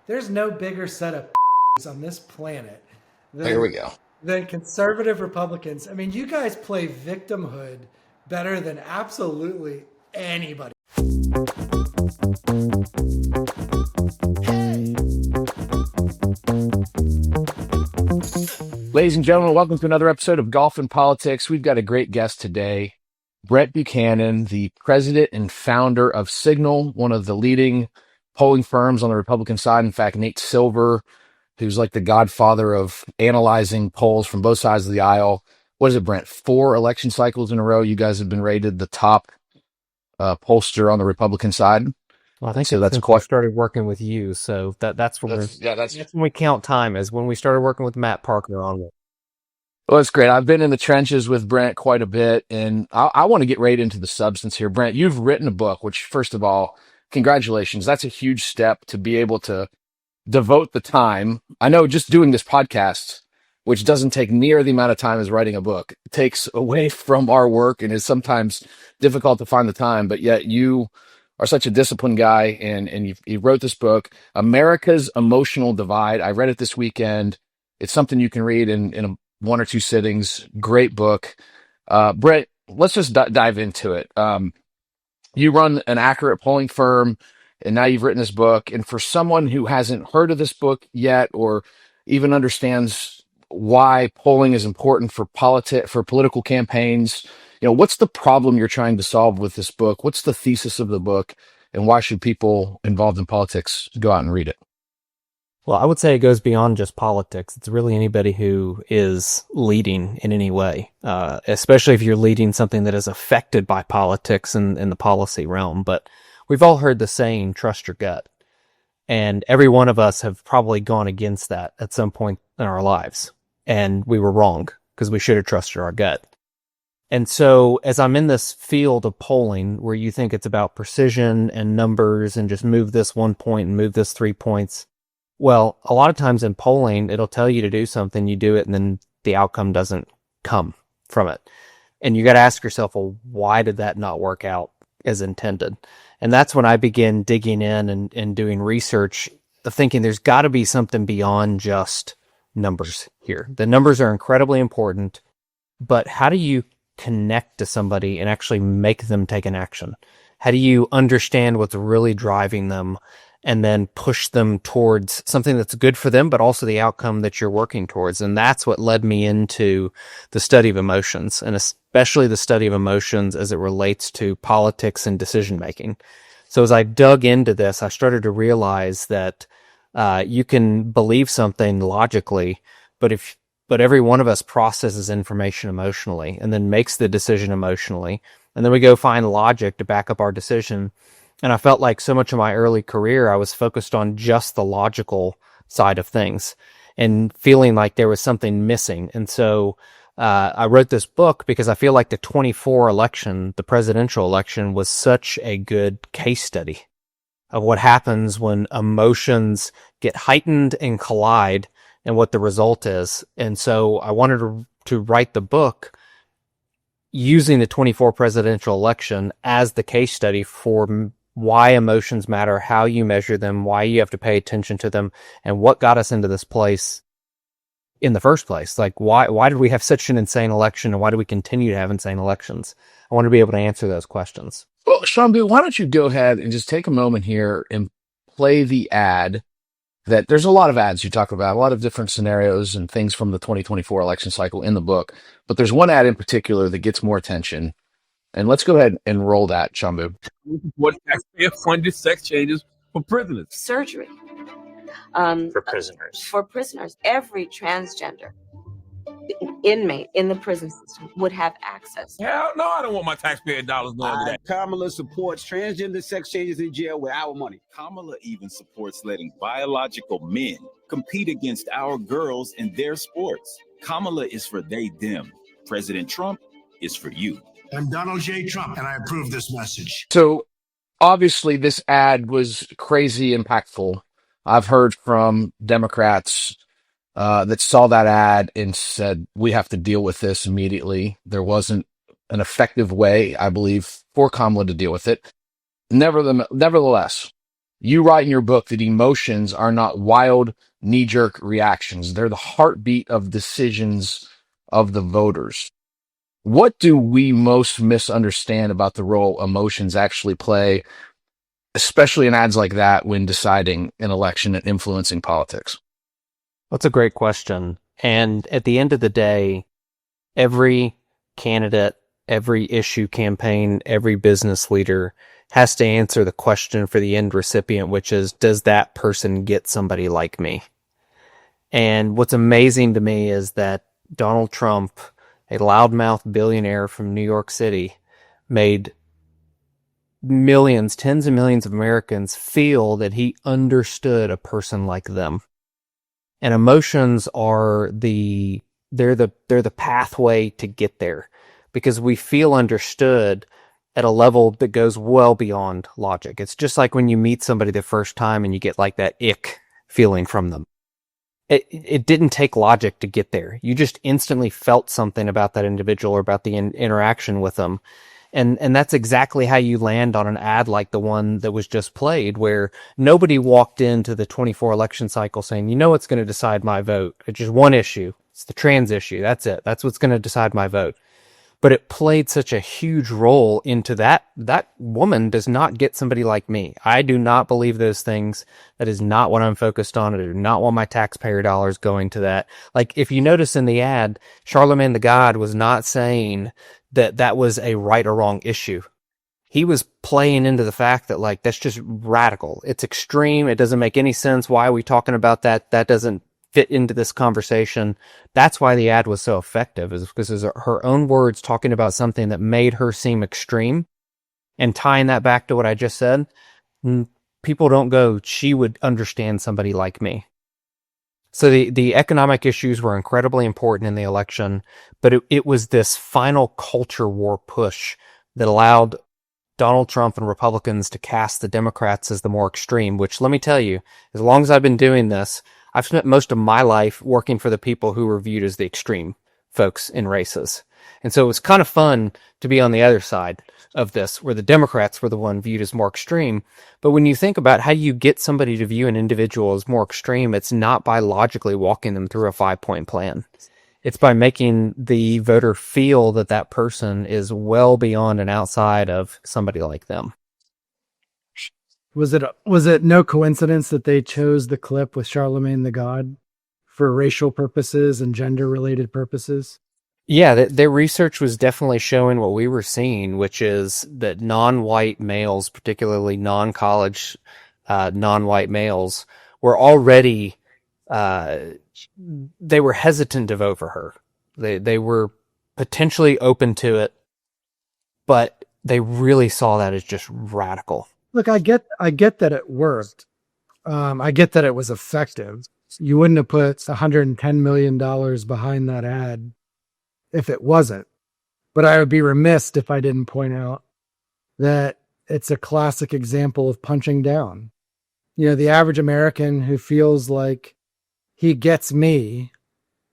there's no bigger set of on this planet There than we go. conservative Republicans. I mean, you guys play victimhood better than absolutely anybody. Ladies and gentlemen, welcome to another episode of Golf and Politics. We've got a great guest today, Brent Buchanan, the president and founder of Cygnal, one of the leading polling firms on the Republican side. In fact, Nate Silver, who's like the godfather of analyzing polls from both sides of the aisle. What is it, Brent? 4 election cycles in a row, you guys have been rated the top pollster on the Republican side. Well, I think So it's that's since we quite. started working with you, so that's when That's that's when we count time, is when we started working with Matt Parker on it. Well, that's great. I've been in the trenches with Brent quite a bit, and I want to get right into the substance here. Brent, you've written a book, which, first of all, congratulations. That's a huge step to be able to devote the time. I know just doing this podcast, which doesn't take near the amount of time as writing a book, takes away from our work and is sometimes difficult to find the time, but yet you are such a disciplined guy, and you wrote this book, America's Emotional Divide. I read it this weekend. It's something you can read in a 1 or 2 sittings. Great book. Brett, let's just dive into it. You run an accurate polling firm, and now you've written this book. And for someone who hasn't heard of this book yet, or even understands why polling is important for political campaigns, what's the problem you're trying to solve with this book? What's the thesis of the book, and why should people involved in politics go out and read it? Well, I would say it goes beyond just politics. It's really anybody who is leading in any way, especially if you're leading something that is affected by politics and in the policy realm. But we've all heard the saying, trust your gut. And every one of us have probably gone against that at some point in our lives. And we were wrong because we should have trusted our gut. And so as I'm in this field of polling where you think it's about precision and numbers and just move this 1 point and move this 3 points, well, a lot of times in polling, it'll tell you to do something, you do it, and then the outcome doesn't come from it. And you got to ask yourself, well, why did that not work out as intended? And that's when I begin digging in and doing research, thinking there's got to be something beyond just numbers here. The numbers are incredibly important, but how do you connect to somebody and actually make them take an action? How do you understand what's really driving them and then push them towards something that's good for them, but also the outcome that you're working towards? And that's what led me into the study of emotions, and especially the study of emotions as it relates to politics and decision making. So as I dug into this, I started to realize that you can believe something logically, but every one of us processes information emotionally and then makes the decision emotionally. And then we go find logic to back up our decision. And I felt like so much of my early career, I was focused on just the logical side of things and feeling like there was something missing. And so I wrote this book because I feel like the 24 election, the presidential election, was such a good case study of what happens when emotions get heightened and collide and what the result is. And so I wanted to write the book using the 24 presidential election as the case study for why emotions matter, how you measure them, why you have to pay attention to them, and what got us into this place in the first place. Like, why did we have such an insane election, and why do we continue to have insane elections? I want to be able to answer those questions. Well, Shambu, why don't you go ahead and just take a moment here and play the ad that there's a lot of ads you talk about, a lot of different scenarios and things from the 2024 election cycle in the book. But there's one ad in particular that gets more attention. And let's go ahead and roll that, Shambu. What taxpayer-funded sex changes for prisoners? Surgery. For prisoners. For prisoners. Every transgender inmate in the prison system would have access. Hell no, I don't want my taxpayer dollars going to that. Kamala supports transgender sex changes in jail with our money. Kamala even supports letting biological men compete against our girls in their sports. Kamala is for they, them. President Trump is for you. I'm Donald J. Trump, and I approve this message. So obviously this ad was crazy impactful. I've heard from Democrats that saw that ad and said, we have to deal with this immediately. There wasn't an effective way, I believe, for Kamala to deal with it. Nevertheless, You write in your book that emotions are not wild knee-jerk reactions. They're the heartbeat of decisions of the voters. What do we most misunderstand about the role emotions actually play, especially in ads like that when deciding an election and influencing politics? That's a great question. And at the end of the day, every candidate, every issue campaign, every business leader has to answer the question for the end recipient, which is, does that person get somebody like me? And what's amazing to me is that Donald Trump, a loudmouth billionaire from New York City, made millions, tens of millions of Americans feel that he understood a person like them. And emotions are they're the pathway to get there, because we feel understood at a level that goes well beyond logic. It's just like when you meet somebody the first time and you get like that ick feeling from them. It didn't take logic to get there. You just instantly felt something about that individual or about the interaction with them. And that's exactly how you land on an ad like the one that was just played, where nobody walked into the 24 election cycle saying, you know what's going to decide my vote? It's just one issue. It's the trans issue. That's it. That's what's going to decide my vote. But it played such a huge role into that woman does not get somebody like me. I do not believe those things. That is not what I'm focused on. I do not want my taxpayer dollars going to that. Like, if you notice in the ad, Charlemagne the God was not saying that was a right or wrong issue. He was playing into the fact that, like, that's just radical. It's extreme. It doesn't make any sense. Why are we talking about that? That doesn't fit into this conversation. That's why the ad was so effective, is because it's her own words talking about something that made her seem extreme, and tying that back to what I just said. People don't go, she would understand somebody like me. So the economic issues were incredibly important in the election, but it was this final culture war push that allowed Donald Trump and Republicans to cast the Democrats as the more extreme, which, let me tell you, as long as I've been doing this, I've spent most of my life working for the people who were viewed as the extreme folks in races. And so it was kind of fun to be on the other side of this, where the Democrats were the one viewed as more extreme. But when you think about how you get somebody to view an individual as more extreme, it's not by logically walking them through a 5-point plan. It's by making the voter feel that that person is well beyond and outside of somebody like them. Was it no coincidence that they chose the clip with Charlemagne the God for racial purposes and gender related purposes? Yeah, their research was definitely showing what we were seeing, which is that non-white males, particularly non-college non-white males, were already they were hesitant to vote for her. They were potentially open to it, but they really saw that as just radical. Look, I get that it worked. I get that it was effective. You wouldn't have put $110 million behind that ad if it wasn't. But I would be remiss if I didn't point out that it's a classic example of punching down. You know, the average American who feels like he gets me,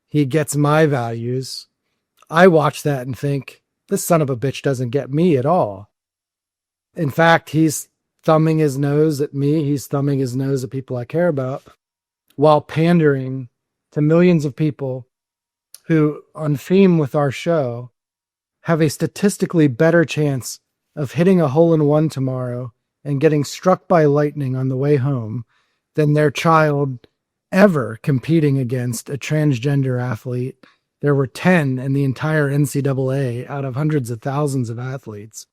he gets my values. I watch that and think, this son of a bitch doesn't get me at all. In fact, he's thumbing his nose at me. He's thumbing his nose at people I care about, while pandering to millions of people who, on theme with our show, have a statistically better chance of hitting a hole-in-one tomorrow and getting struck by lightning on the way home than their child ever competing against a transgender athlete. There were 10 in the entire NCAA out of hundreds of thousands of athletes.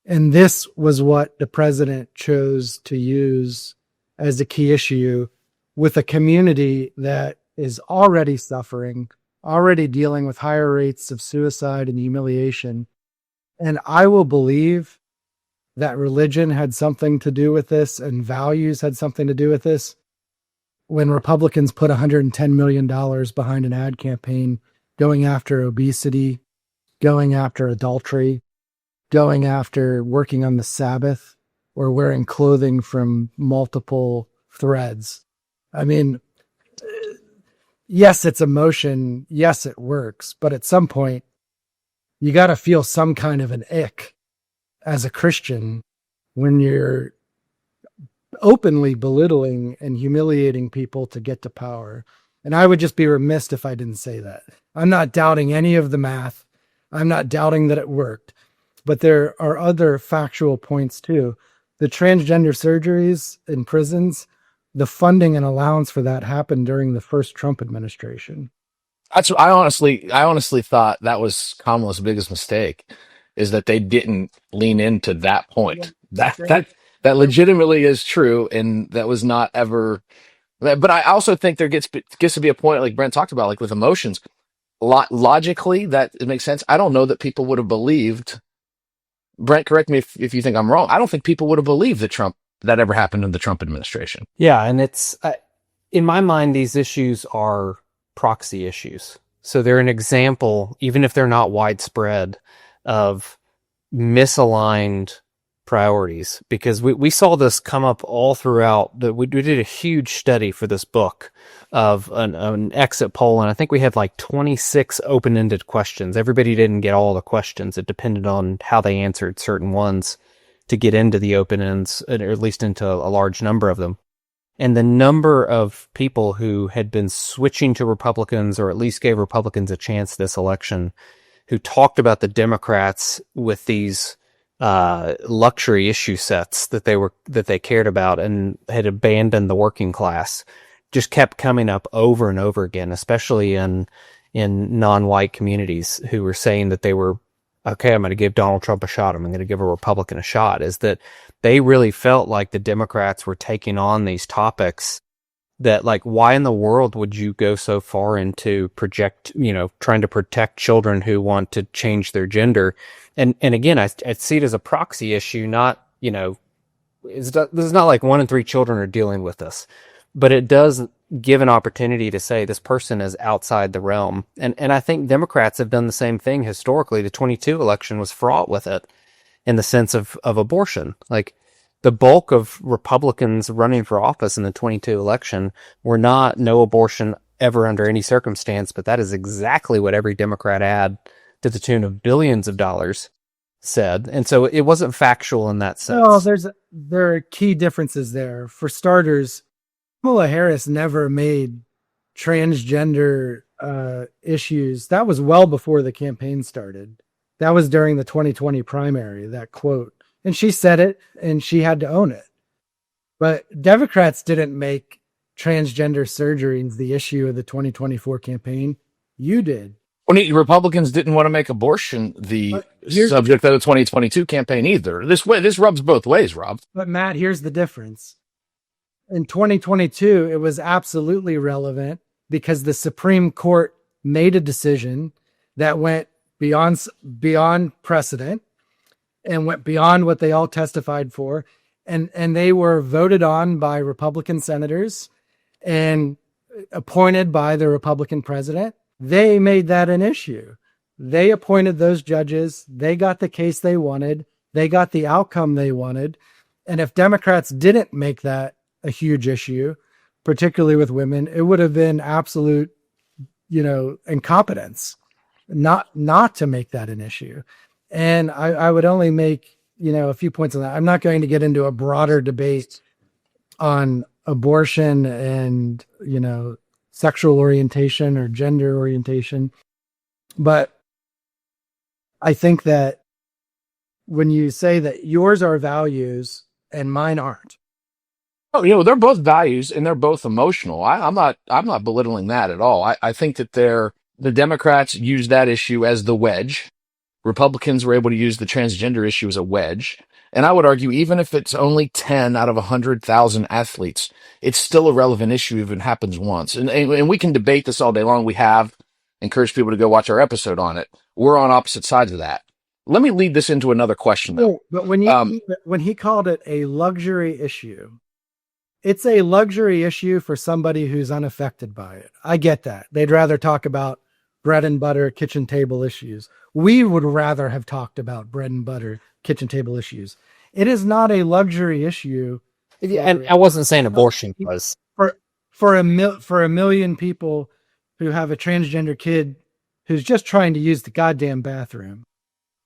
And this was what the president chose to use as a key issue with a community that is already suffering, already dealing with higher rates of suicide and humiliation. And I will believe that religion had something to do with this and values had something to do with this when Republicans put $110 million behind an ad campaign going after obesity, going after adultery, going after working on the Sabbath, or wearing clothing from multiple threads. I mean, yes, it's emotion. Yes, it works. But at some point, you got to feel some kind of an ick as a Christian when you're openly belittling and humiliating people to get to power. And I would just be remiss if I didn't say that. I'm not doubting any of the math. I'm not doubting that it worked. But there are other factual points too. The transgender surgeries in prisons, the funding and allowance for that happened during the first Trump administration. That's what I honestly thought that was Kamala's biggest mistake, is that they didn't lean into that point. That legitimately is true, and that was not ever. But I also think there gets to be a point, like Brent talked about, like with emotions. Logically, that it makes sense. I don't know that people would have believed. Brent, correct me if you think I'm wrong. I don't think people would have believed that ever happened in the Trump administration. Yeah, and it's in my mind, these issues are proxy issues. So they're an example, even if they're not widespread, of misaligned priorities. Because we saw this come up all throughout. We did a huge study for this book of an exit poll, and I think we had like 26 open-ended questions. Everybody didn't get all the questions. It depended on how they answered certain ones to get into the open ends, or at least into a large number of them. And the number of people who had been switching to Republicans, or at least gave Republicans a chance this election, who talked about the Democrats with these luxury issue sets that they cared about and had abandoned the working class, just kept coming up over and over again, especially in non-white communities who were saying that they were, okay, I'm going to give Donald Trump a shot. I'm going to give a Republican a shot. Is that they really felt like the Democrats were taking on these topics that, like, why in the world would you go so far into trying to protect children who want to change their gender? And again, I see it as a proxy issue, not, this is not like 1 in 3 children are dealing with this, but it does give an opportunity to say this person is outside the realm. And I think Democrats have done the same thing historically. The 22 election was fraught with it in the sense of abortion. Like, the bulk of Republicans running for office in the 22 election were not no abortion ever under any circumstance, but that is exactly what every Democrat ad to the tune of billions of dollars said. And so it wasn't factual in that sense. Well, there are key differences there. For starters, Kamala Harris never made transgender issues. That was well before the campaign started. That was during the 2020 primary, that quote. And she said it, and she had to own it. But Democrats didn't make transgender surgeries the issue of the 2024 campaign. You did. Republicans didn't want to make abortion the subject of the 2022 campaign either. This rubs both ways, Rob. But Matt, here's the difference. In 2022, it was absolutely relevant because the Supreme Court made a decision that went beyond precedent and went beyond what they all testified for. And they were voted on by Republican senators and appointed by the Republican president. They made that an issue. They appointed those judges. They got the case they wanted. They got the outcome they wanted. And if Democrats didn't make that a huge issue, particularly with women, it would have been absolute, incompetence not to make that an issue. And I would only make, a few points on that. I'm not going to get into a broader debate on abortion and, sexual orientation or gender orientation. But I think that when you say that yours are values and mine aren't. Oh, they're both values and they're both emotional. I'm not belittling that at all. I think that the Democrats use that issue as the wedge. Republicans were able to use the transgender issue as a wedge. And I would argue, even if it's only 10 out of 100,000 athletes, it's still a relevant issue if it happens once. And we can debate this all day long. We have encouraged people to go watch our episode on it. We're on opposite sides of that. Let me lead this into another question, though. But when he called it a luxury issue, it's a luxury issue for somebody who's unaffected by it. I get that. They'd rather talk about bread and butter kitchen table issues. We would rather have talked about bread and butter kitchen table issues. It is not a luxury issue. And I wasn't saying abortion was for a million people who have a transgender kid who's just trying to use the goddamn bathroom,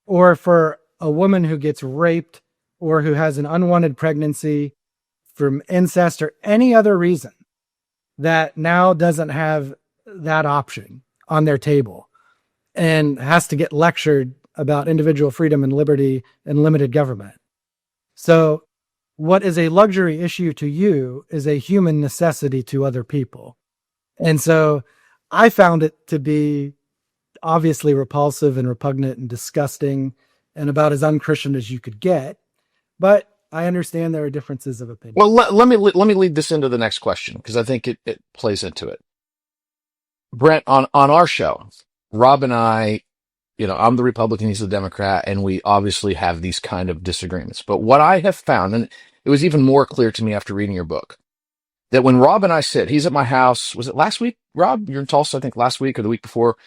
or for a woman who gets raped or who has an unwanted pregnancy from incest or any other reason that now doesn't have that option on their table and has to get lectured about individual freedom and liberty and limited government. So what is a luxury issue to you is a human necessity to other people. And so I found it to be obviously repulsive and repugnant and disgusting and about as unchristian as you could get. But I understand there are differences of opinion. Well, let me lead this into the next question, because I think it plays into it. Brent, on our show, Rob and I, I'm the Republican, he's the Democrat, and we obviously have these kind of disagreements. But what I have found, and it was even more clear to me after reading your book, that when Rob and I sit, he's at my house, was it last week, Rob? You're in Tulsa, I think last week or the week before.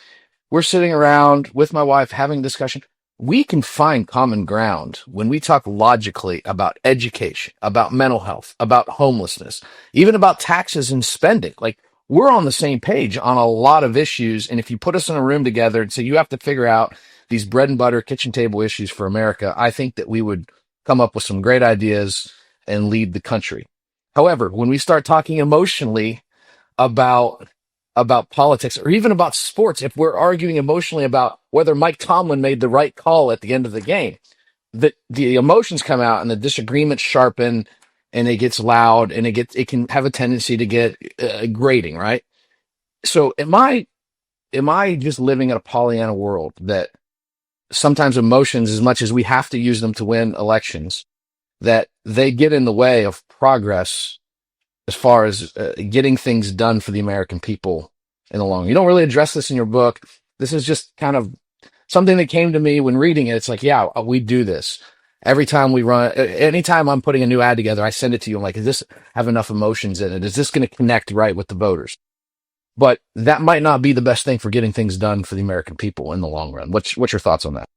We're sitting around with my wife having a discussion. We can find common ground when we talk logically about education, about mental health, about homelessness, even about taxes and spending. Like, we're on the same page on a lot of issues. And if you put us in a room together and say, you have to figure out these bread and butter kitchen table issues for America, I think that we would come up with some great ideas and lead the country. However, when we start talking emotionally about politics or even about sports, if we're arguing emotionally about whether Mike Tomlin made the right call at the end of the game, that the emotions come out and the disagreements sharpen and it gets loud and it can have a tendency to get grating, right? So am I just living in a Pollyanna world that sometimes emotions, as much as we have to use them to win elections, that they get in the way of progress as far as getting things done for the American people in the long run? You don't really address this in your book. This is just kind of something that came to me when reading it. It's like, yeah, we do this. Every time we run, anytime I'm putting a new ad together, I send it to you. I'm like, does this have enough emotions in it? Is this going to connect right with the voters? But that might not be the best thing for getting things done for the American people in the long run. What's your thoughts on that?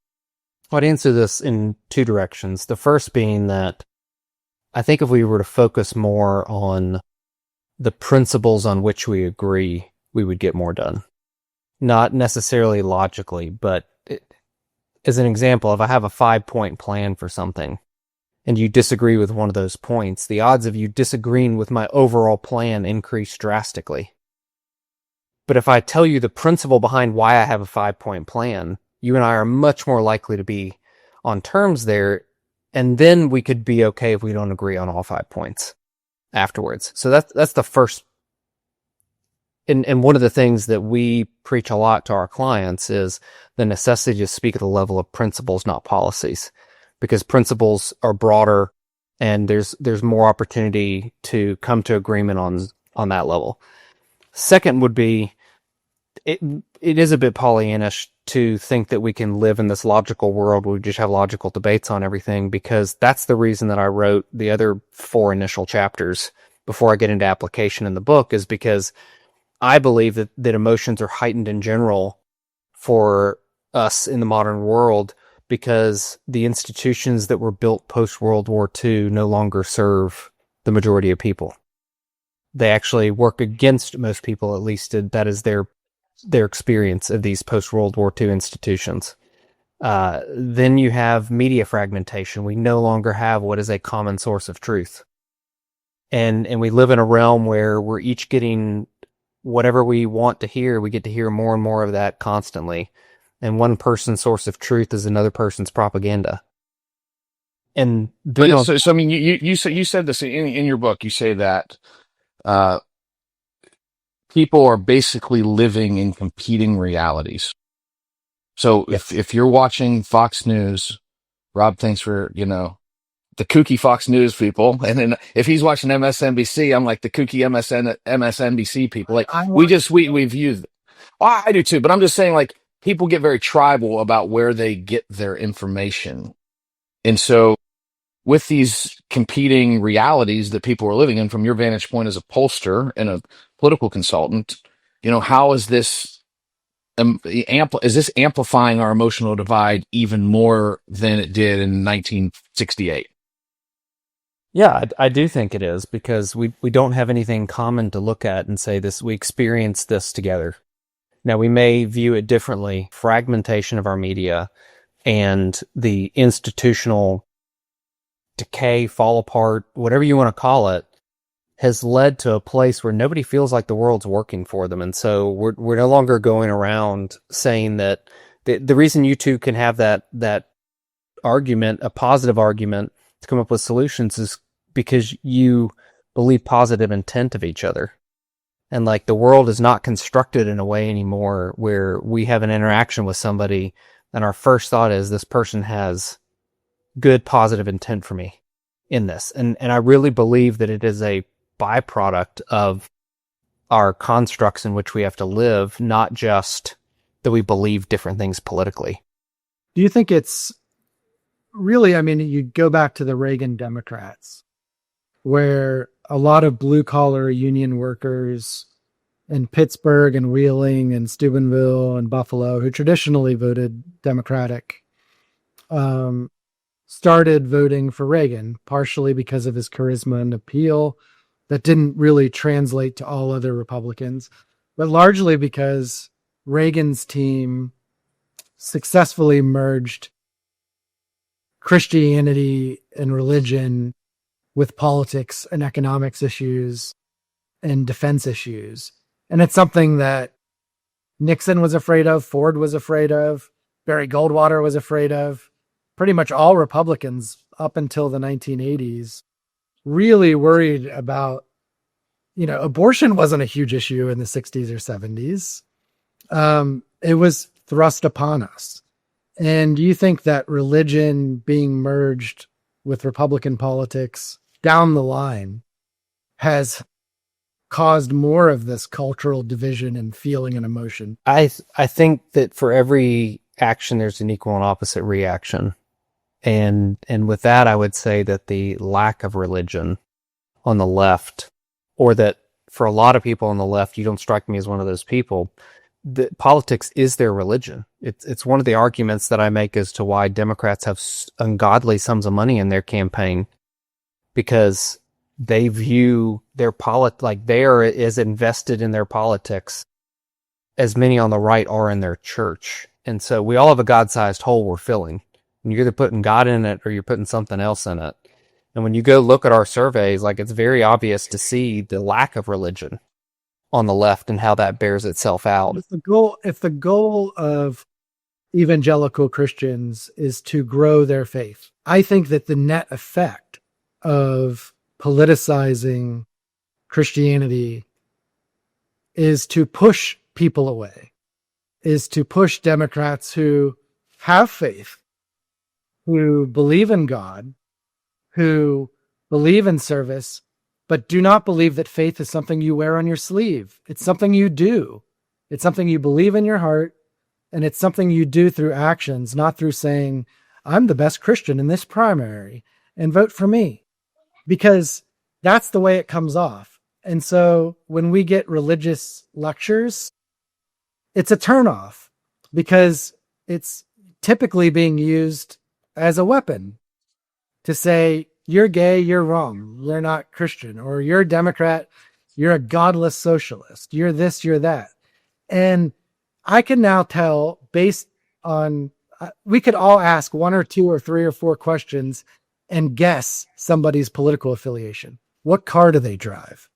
Well, I'd answer this in two directions. The first being that I think if we were to focus more on the principles on which we agree, we would get more done. Not necessarily logically, but as an example, if I have a 5-point plan for something and you disagree with one of those points, the odds of you disagreeing with my overall plan increase drastically. But if I tell you the principle behind why I have a 5-point plan, you and I are much more likely to be on terms there, and then we could be okay if we don't agree on all 5 points afterwards. So that's the first. And one of the things that we preach a lot to our clients is the necessity to speak at the level of principles, not policies, because principles are broader and there's more opportunity to come to agreement on that level. Second would be, it is a bit Pollyannish to think that we can live in this logical world where we just have logical debates on everything, because that's the reason that I wrote the other 4 initial chapters before I get into application in the book, is because I believe that emotions are heightened in general for us in the modern world because the institutions that were built post-World War II no longer serve the majority of people. They actually work against most people, at least that is their experience of these post-World War II institutions. Then you have media fragmentation. We no longer have what is a common source of truth. And we live in a realm where we're each getting whatever we want to hear. We get to hear more and more of that constantly. And one person's source of truth is another person's propaganda. And so I mean, you said this in your book. You say that people are basically living in competing realities. So yes. if you're watching Fox News, Rob, thanks for the kooky Fox News people, and then if he's watching MSNBC, I'm like the kooky MSNBC people. Like we view. Well, I do too, but I'm just saying, like, people get very tribal about where they get their information, and so with these competing realities that people are living in, from your vantage point as a pollster and a political consultant, how is this amplifying our emotional divide even more than it did in 1968? Yeah, I do think it is, because we don't have anything common to look at and say this. We experience this together. Now, we may view it differently. Fragmentation of our media and the institutional decay, fall apart, whatever you want to call it, has led to a place where nobody feels like the world's working for them. And so we're no longer going around saying that the reason you two can have that argument, a positive argument to come up with solutions, is because you believe positive intent of each other. And like the world is not constructed in a way anymore where we have an interaction with somebody and our first thought is this person has good positive intent for me in this. And I really believe that it is a byproduct of our constructs in which we have to live, not just that we believe different things politically. Do you think it's really, I mean, you go back to the Reagan Democrats, where a lot of blue collar union workers in Pittsburgh and Wheeling and Steubenville and Buffalo, who traditionally voted Democratic, started voting for Reagan, partially because of his charisma and appeal that didn't really translate to all other Republicans, but largely because Reagan's team successfully merged Christianity and religion with politics and economics issues and defense issues. And it's something that Nixon was afraid of, Ford was afraid of, Barry Goldwater was afraid of. Pretty much all Republicans up until the 1980s really worried about, abortion wasn't a huge issue in the 60s or 70s. It was thrust upon us. And do you think that religion being merged with Republican politics down the line has caused more of this cultural division and feeling and emotion? I think that for every action, there's an equal and opposite reaction. And with that, I would say that the lack of religion on the left, or that for a lot of people on the left, you don't strike me as one of those people, that politics is their religion. It's one of the arguments that I make as to why Democrats have ungodly sums of money in their campaign, because they view their like they are as invested in their politics as many on the right are in their church. And so we all have a God-sized hole we're filling. And you're either putting God in it or you're putting something else in it. And when you go look at our surveys, like it's very obvious to see the lack of religion on the left and how that bears itself out. If the goal of evangelical Christians is to grow their faith, I think that the net effect of politicizing Christianity is to push people away, is to push Democrats who have faith, who believe in God, who believe in service, but do not believe that faith is something you wear on your sleeve. It's something you do. It's something you believe in your heart, and it's something you do through actions, not through saying, I'm the best Christian in this primary and vote for me, because that's the way it comes off. And so when we get religious lectures, it's a turnoff because it's typically being used as a weapon to say, you're gay, you're wrong, you're not Christian, or you're a Democrat, you're a godless socialist, you're this, you're that. And I can now tell, based on, we could all ask one or two or three or four questions and guess somebody's political affiliation. What car do they drive?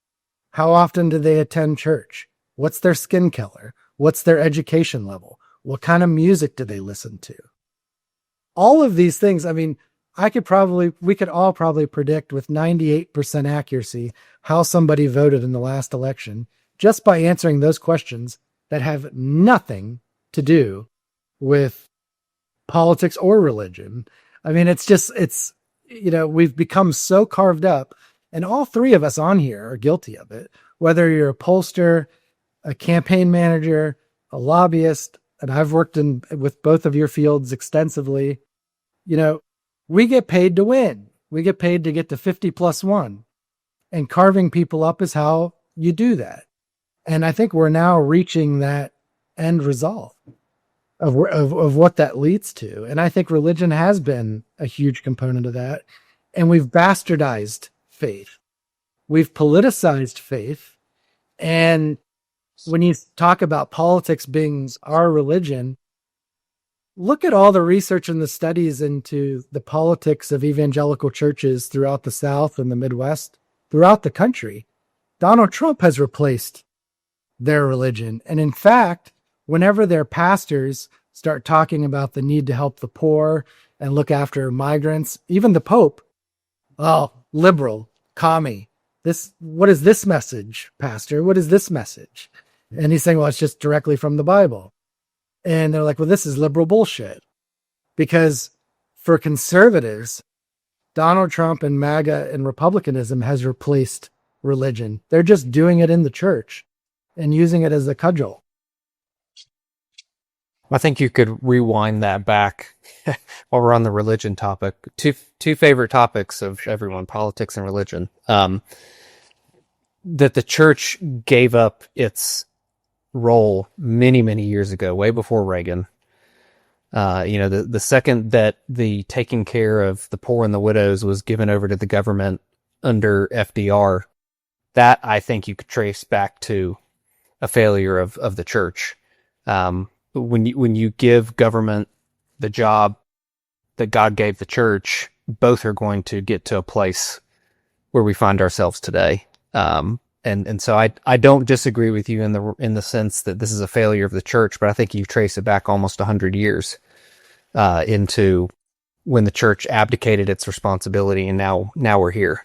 How often do they attend church? What's their skin color? What's their education level? What kind of music do they listen to? All of these things, I mean, we could all probably predict with 98% accuracy how somebody voted in the last election just by answering those questions that have nothing to do with politics or religion. I mean, we've become so carved up, and all three of us on here are guilty of it. Whether you're a pollster, a campaign manager, a lobbyist, and I've worked with both of your fields extensively, we get paid to win. We get paid to get to 50+1, and carving people up is how you do that. And I think we're now reaching that end result of what that leads to. And I think religion has been a huge component of that. And we've bastardized faith. We've politicized faith. And when you talk about politics being our religion, look at all the research and the studies into the politics of evangelical churches throughout the South and the Midwest, throughout the country. Donald Trump has replaced their religion. And in fact, whenever their pastors start talking about the need to help the poor and look after migrants, even the Pope, oh, liberal, commie. What is this message, Pastor? What is this message? And he's saying, well, it's just directly from the Bible. And they're like, well, this is liberal bullshit. Because for conservatives, Donald Trump and MAGA and republicanism has replaced religion. They're just doing it in the church and using it as a cudgel. I think you could rewind that back while we're on the religion topic. Two favorite topics of everyone, politics and religion. That the church gave up its role many, many years ago, way before Reagan. The second that the taking care of the poor and the widows was given over to the government under FDR, that I think you could trace back to a failure of the church. When you give government the job that God gave the church, both are going to get to a place where we find ourselves today. And so I don't disagree with you in the sense that this is a failure of the church, but I think you trace it back almost 100 years into when the church abdicated its responsibility, and now we're here.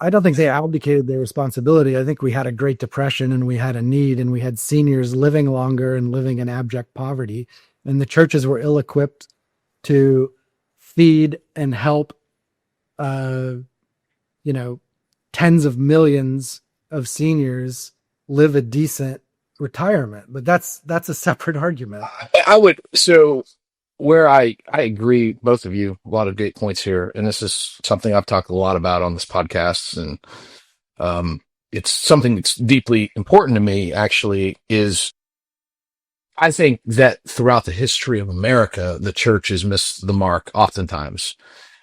I don't think they abdicated their responsibility. I think we had a Great Depression and we had a need, and we had seniors living longer and living in abject poverty. And the churches were ill-equipped to feed and help, tens of millions of seniors live a decent retirement. But that's a separate argument. Where I agree, both of you, a lot of great points here. And this is something I've talked a lot about on this podcast. And it's something that's deeply important to me, actually, is I think that throughout the history of America, the church has missed the mark oftentimes.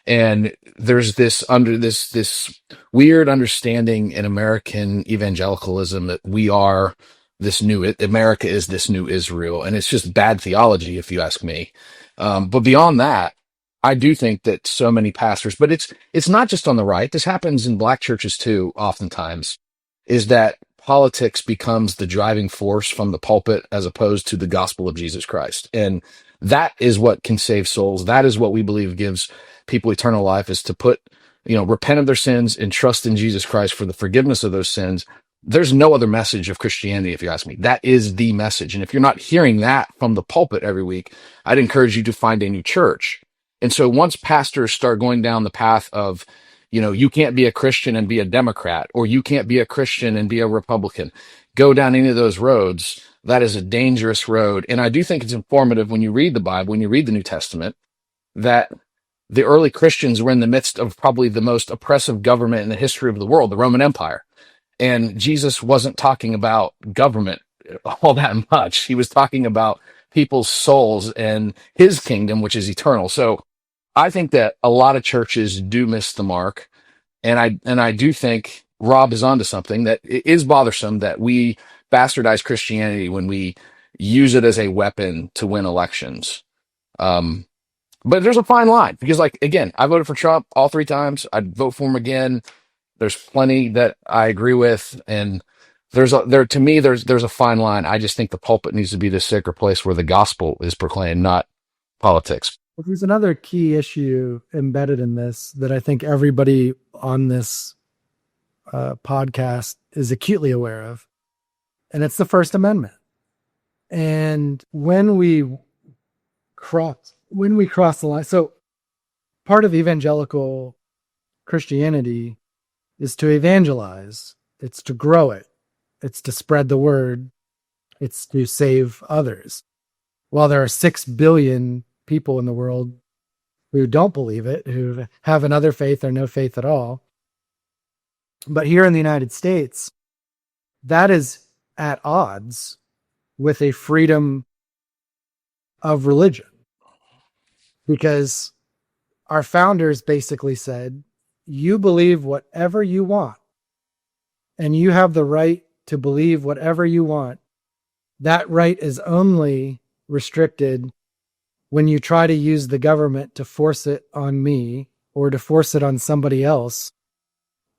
And there's this weird understanding in American evangelicalism that America is this new Israel. And it's just bad theology, if you ask me. But beyond that, I do think that so many pastors, but it's not just on the right. This happens in black churches too, oftentimes, is that politics becomes the driving force from the pulpit as opposed to the gospel of Jesus Christ. And that is what can save souls. That is what we believe gives people eternal life, is to repent of their sins and trust in Jesus Christ for the forgiveness of those sins. There's no other message of Christianity, if you ask me. That is the message. And if you're not hearing that from the pulpit every week, I'd encourage you to find a new church. And so once pastors start going down the path of, you can't be a Christian and be a Democrat, or you can't be a Christian and be a Republican, go down any of those roads, that is a dangerous road. And I do think it's informative when you read the Bible, when you read the New Testament, that the early Christians were in the midst of probably the most oppressive government in the history of the world, the Roman Empire. And Jesus wasn't talking about government all that much. He was talking about people's souls and his kingdom, which is eternal. So I think that a lot of churches do miss the mark. And I do think Rob is onto something, that it is bothersome that we bastardize Christianity when we use it as a weapon to win elections. But there's a fine line, because, again, I voted for Trump all 3 times. I'd vote for him again. There's plenty that I agree with, and there's a fine line. I just think the pulpit needs to be the sacred place where the gospel is proclaimed, not politics. Well, there's another key issue embedded in this that I think everybody on this podcast is acutely aware of, and it's the First Amendment. And when we cross the line, so part of evangelical Christianity is to evangelize. It's to grow it. It's to spread the word. It's to save others. While there are 6 billion people in the world who don't believe it, who have another faith or no faith at all. But here in the United States, that is at odds with a freedom of religion. Because our founders basically said, you believe whatever you want, and you have the right to believe whatever you want. That right is only restricted when you try to use the government to force it on me or to force it on somebody else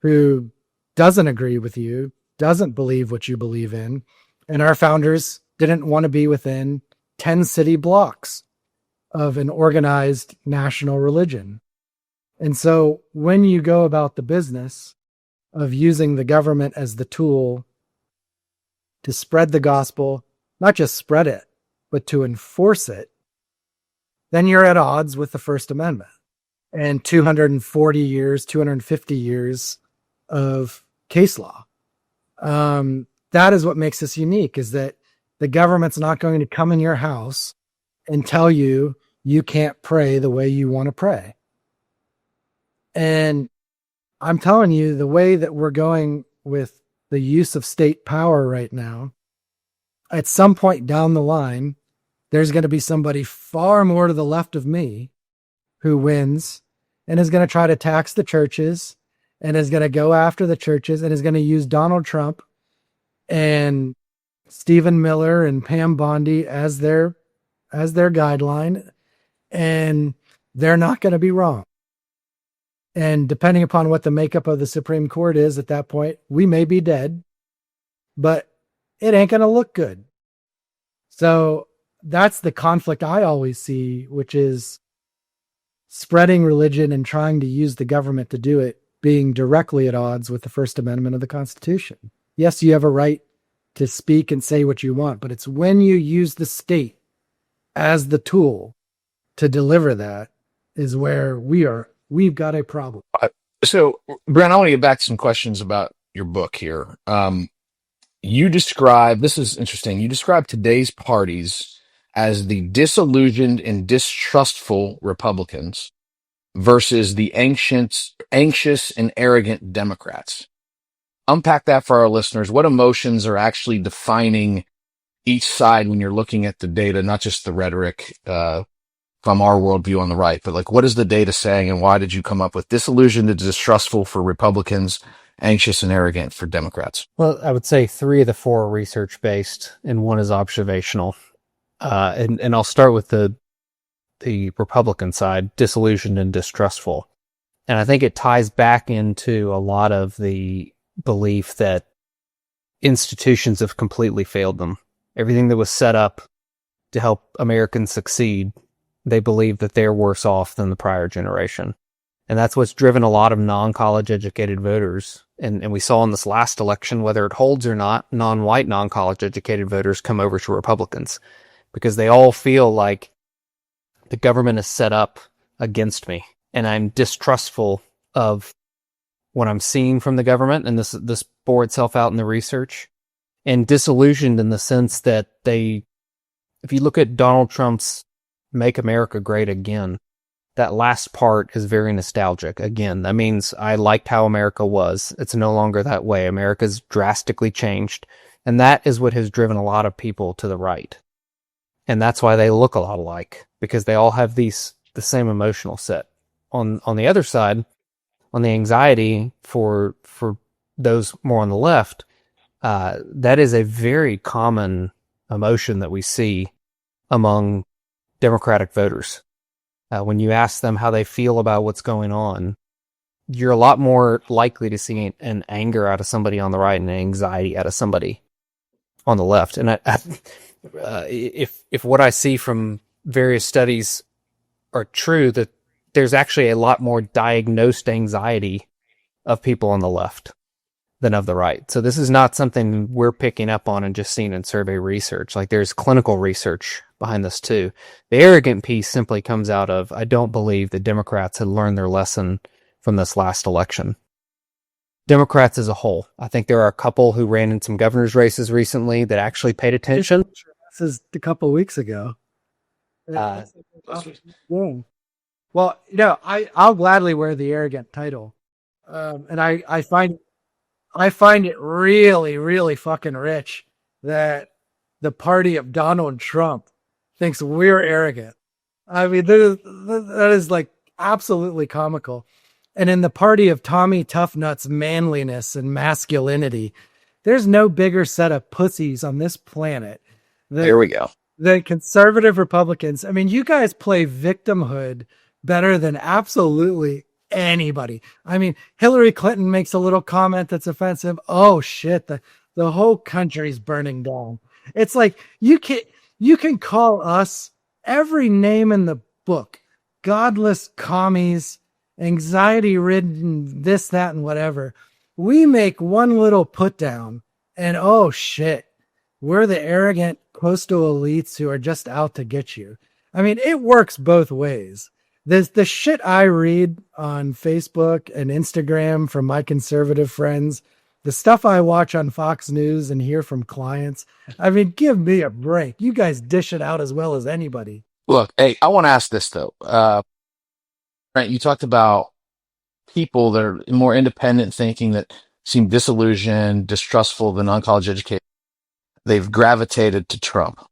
who doesn't agree with you, doesn't believe what you believe in. And our founders didn't want to be within 10 city blocks of an organized national religion. And so when you go about the business of using the government as the tool to spread the gospel, not just spread it, but to enforce it, then you're at odds with the First Amendment and 240 years, 250 years of case law. That is what makes us unique, is that the government's not going to come in your house and tell you you can't pray the way you want to pray. And I'm telling you, the way that we're going with the use of state power right now, at some point down the line, there's going to be somebody far more to the left of me who wins and is going to try to tax the churches and is going to go after the churches and is going to use Donald Trump and Stephen Miller and Pam Bondi as their guideline. And they're not going to be wrong. And depending upon what the makeup of the Supreme Court is at that point, we may be dead, but it ain't going to look good. So that's the conflict I always see, which is spreading religion and trying to use the government to do it being directly at odds with the First Amendment of the Constitution. Yes, you have a right to speak and say what you want, but it's when you use the state as the tool to deliver that is where we've got a problem. So, Brent, I want to get back to some questions about your book here. You describe, this is interesting, you describe today's parties as the disillusioned and distrustful Republicans versus the anxious and arrogant Democrats. Unpack that for our listeners. What emotions are actually defining each side when you're looking at the data, not just the rhetoric from our worldview on the right, but like, what is the data saying, and why did you come up with disillusioned and distrustful for Republicans, anxious and arrogant for Democrats? Well, I would say 3 of the 4 are research-based, and 1 is observational. And I'll start with the Republican side, disillusioned and distrustful. And I think it ties back into a lot of the belief that institutions have completely failed them. Everything that was set up to help Americans succeed, they believe that they're worse off than the prior generation. And that's what's driven a lot of non-college educated voters. And we saw in this last election, whether it holds or not, non-white, non-college educated voters come over to Republicans because they all feel like the government is set up against me. And I'm distrustful of what I'm seeing from the government. And this bore itself out in the research. And disillusioned in the sense that if you look at Donald Trump's Make America Great Again, that last part is very nostalgic. Again, that means I liked how America was. It's no longer that way. America's drastically changed. And that is what has driven a lot of people to the right. And that's why they look a lot alike, because they all have the same emotional set. On the other side, on the anxiety for those more on the left, that is a very common emotion that we see among Democratic voters. When you ask them how they feel about what's going on, you're a lot more likely to see an anger out of somebody on the right and an anxiety out of somebody on the left. And if what I see from various studies are true, that there's actually a lot more diagnosed anxiety of people on the left than of the right. So this is not something we're picking up on and just seeing in survey research. Like, there's clinical research behind this too. The arrogant piece simply comes out of, I don't believe the Democrats had learned their lesson from this last election. Democrats as a whole. I think there are a couple who ran in some governor's races recently that actually paid attention. This is a couple of weeks ago. Uh, Yeah. Well, I'll gladly wear the arrogant title. And I find it really, really fucking rich that the party of Donald Trump thinks we're arrogant. I mean, that is like absolutely comical. And in the party of Tommy Toughnuts manliness and masculinity, there's no bigger set of pussies on this planet There we go. than conservative Republicans. I mean, you guys play victimhood better than absolutely anybody. I mean, Hillary Clinton makes a little comment that's offensive. Oh shit, the whole country's burning down. It's like you can call us every name in the book. Godless commies, anxiety ridden, this, that, and whatever. We make one little put down and oh shit, we're the arrogant coastal elites who are just out to get you. I mean, it works both ways. The shit I read on Facebook and Instagram from my conservative friends, the stuff I watch on Fox News and hear from clients. I mean, give me a break. You guys dish it out as well as anybody. Look, hey, I want to ask this though. Brent, you talked about people that are more independent thinking that seem disillusioned, distrustful, the non-college educated. They've gravitated to Trump.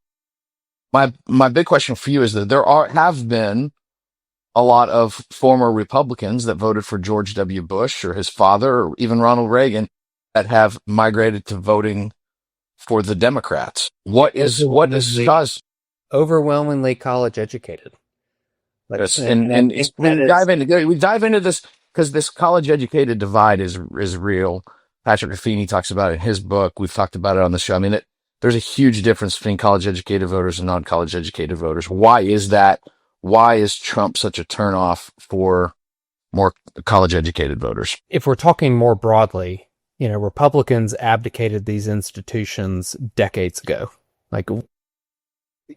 My big question for you is that have been a lot of former Republicans that voted for George W. Bush or his father or even Ronald Reagan that have migrated to voting for the Democrats. What is cause? Overwhelmingly college educated. Yes, and we dive into this because this college educated divide is real. Patrick Ruffini talks about it in his book. We've talked about it on the show. I mean, there's a huge difference between college educated voters and non-college educated voters. Why is that? Why is Trump such a turnoff for more college educated voters? If we're talking more broadly, Republicans abdicated these institutions decades ago. Like,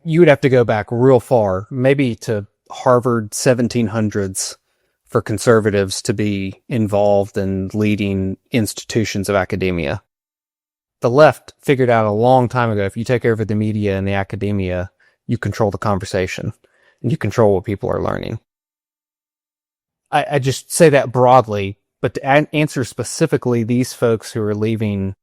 you would have to go back real far, maybe to Harvard 1700s for conservatives to be involved in leading institutions of academia. The left figured out a long time ago, if you take over the media and the academia, you control the conversation and you control what people are learning. I just say that broadly, but to answer specifically these folks who are leaving,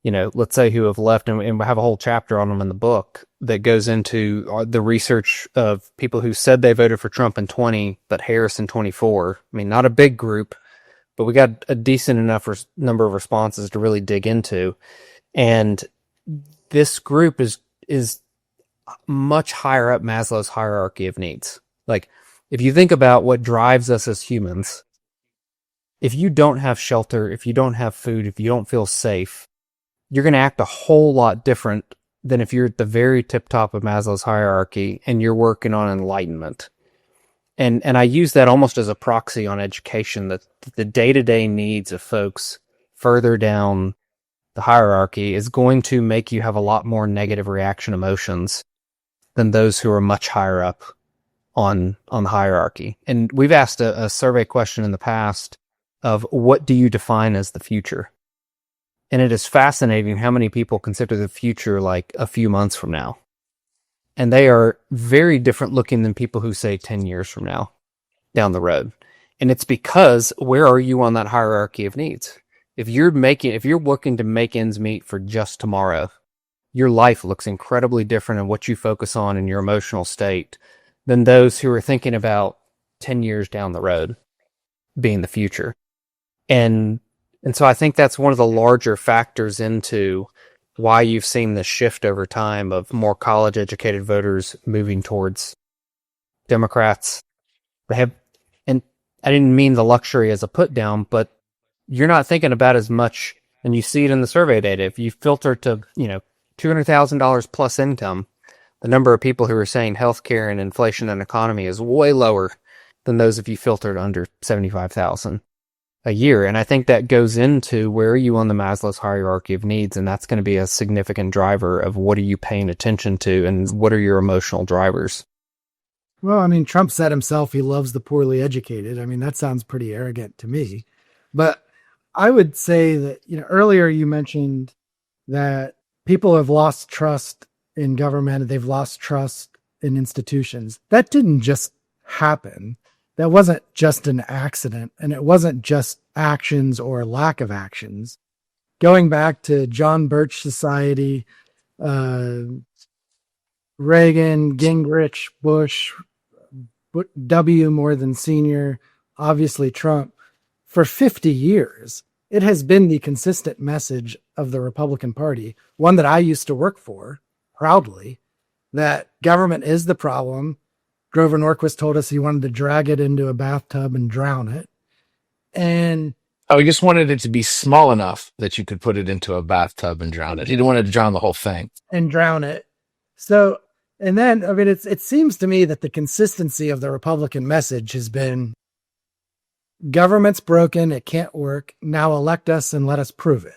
let's say who have left, and we have a whole chapter on them in the book that goes into the research of people who said they voted for Trump in 20, but Harris in 24. I mean, not a big group, but we got a decent enough number of responses to really dig into. And this group is much higher up Maslow's hierarchy of needs. Like, if you think about what drives us as humans, if you don't have shelter, if you don't have food, if you don't feel safe, you're going to act a whole lot different than if you're at the very tip top of Maslow's hierarchy and you're working on enlightenment. And I use that almost as a proxy on education, that the day-to-day needs of folks further down the hierarchy is going to make you have a lot more negative reaction emotions than those who are much higher up on the hierarchy. And we've asked a survey question in the past of what do you define as the future? And it is fascinating how many people consider the future like a few months from now. And they are very different looking than people who say 10 years from now down the road. And it's because where are you on that hierarchy of needs? If you're looking to make ends meet for just tomorrow, your life looks incredibly different in what you focus on in your emotional state than those who are thinking about 10 years down the road being the future. And so I think that's one of the larger factors into why you've seen this shift over time of more college educated voters moving towards Democrats. And I didn't mean the luxury as a put down, but you're not thinking about as much, and you see it in the survey data. If you filter to, $200,000 plus income, the number of people who are saying healthcare and inflation and economy is way lower than those if you filtered under 75,000 a year. And I think that goes into where are you on the Maslow's hierarchy of needs, and that's going to be a significant driver of what are you paying attention to and what are your emotional drivers. Well, I mean, Trump said himself he loves the poorly educated. I mean, that sounds pretty arrogant to me. But I would say that, earlier you mentioned that people have lost trust in government. They've lost trust in institutions. That didn't just happen. That wasn't just an accident, and it wasn't just actions or lack of actions. Going back to John Birch Society, Reagan, Gingrich, Bush, W. more than Senior, obviously Trump, for 50 years, it has been the consistent message of the Republican Party, one that I used to work for proudly, that government is the problem. Grover Norquist told us he wanted to drag it into a bathtub and drown it. And Oh, he just wanted it to be small enough that you could put it into a bathtub and drown it. He didn't want to drown the whole thing. drown it. So, and then, I mean, it seems to me that the consistency of the Republican message has been government's broken. It can't work. Now elect us and let us prove it.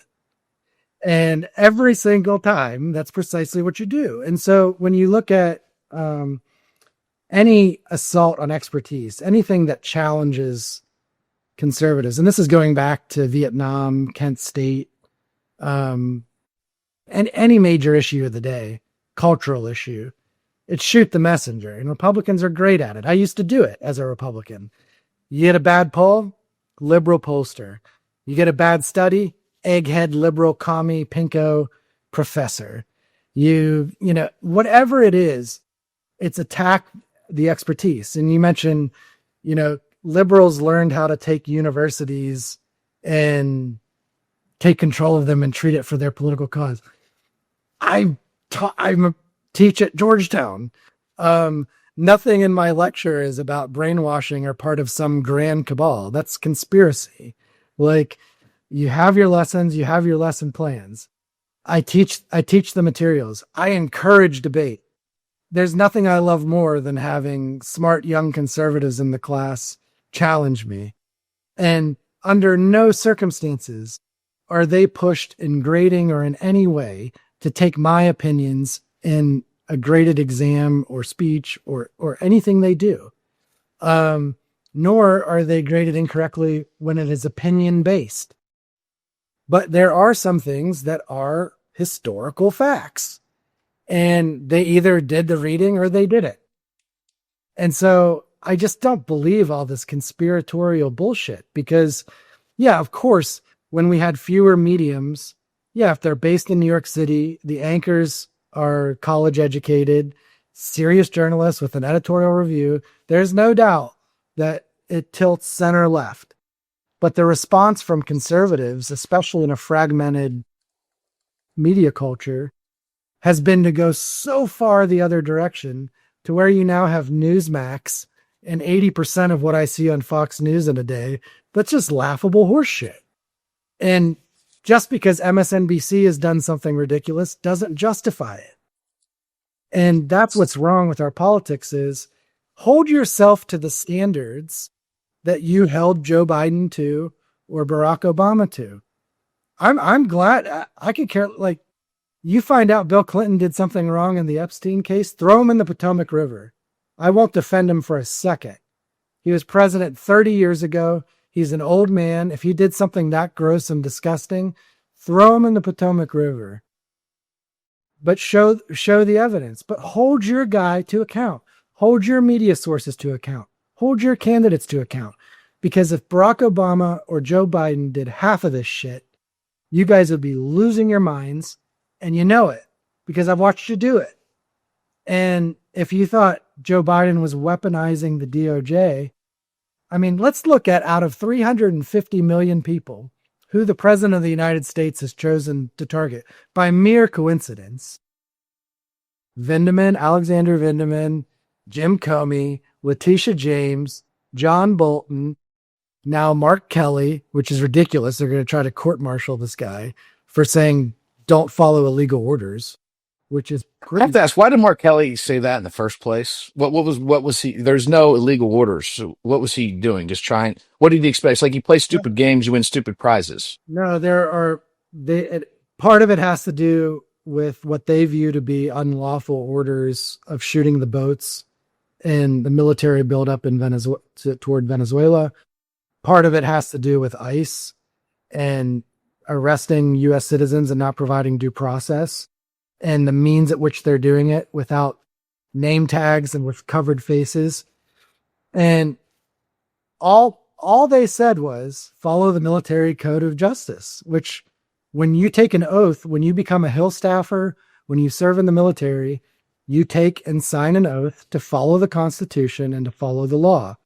And every single time, that's precisely what you do. And so when you look at any assault on expertise, anything that challenges conservatives, and this is going back to Vietnam, Kent State, and any major issue of the day, cultural issue, it's shoot the messenger. And Republicans are great at it. I used to do it as a Republican. You get a bad poll, liberal pollster. You get a bad study, egghead, liberal, commie, pinko professor. You know, whatever it is, it's attack the expertise. And you mentioned, you know, liberals learned how to take universities and take control of them and treat it for their political cause. I teach at Georgetown. Nothing in my lecture is about brainwashing or part of some grand cabal. That's conspiracy. Like, you have your lessons, you have your lesson plans. I teach the materials. I encourage debate. There's nothing I love more than having smart young conservatives in the class challenge me. And under no circumstances are they pushed in grading or in any way to take my opinions in a graded exam or speech or anything they do. Nor are they graded incorrectly when it is opinion based. But there are some things that are historical facts, and they either did the reading or they didn't. And so I just don't believe all this conspiratorial bullshit because, yeah, of course, when we had fewer mediums, yeah, if they're based in New York City, the anchors are college educated, serious journalists with an editorial review, there's no doubt that it tilts center left. But the response from conservatives, especially in a fragmented media culture, has been to go so far the other direction to where you now have Newsmax and 80% of what I see on Fox News in a day, that's just laughable horseshit. And just because MSNBC has done something ridiculous doesn't justify it. And that's what's wrong with our politics is hold yourself to the standards that you held Joe Biden to or Barack Obama to. I'm glad I could care. Like, you find out Bill Clinton did something wrong in the Epstein case, throw him in the Potomac River. I won't defend him for a second. He was president 30 years ago. He's an old man. If he did something that gross and disgusting, throw him in the Potomac River. But show the evidence. But hold your guy to account. Hold your media sources to account. Hold your candidates to account. Because if Barack Obama or Joe Biden did half of this shit, you guys would be losing your minds. And you know it because I've watched you do it. And if you thought Joe Biden was weaponizing the DOJ, I mean, let's look at out of 350 million people who the president of the United States has chosen to target by mere coincidence. Alexander Vindeman, Jim Comey, Letitia James, John Bolton, now Mark Kelly, which is ridiculous. They're going to try to court-martial this guy for saying don't follow illegal orders, which is I have to ask, why did Mark Kelly say that in the first place? What was he? There's no illegal orders. So what was he doing? Just trying. What did he expect? It's like you play stupid games, you win stupid prizes. No, part of it has to do with what they view to be unlawful orders of shooting the boats and the military buildup in Venezuela toward Venezuela. Part of it has to do with ICE and arresting U.S. citizens and not providing due process, and the means at which they're doing it without name tags and with covered faces. And all they said was follow the military code of justice, which when you take an oath, when you become a Hill staffer, when you serve in the military, you take and sign an oath to follow the Constitution and to follow the law.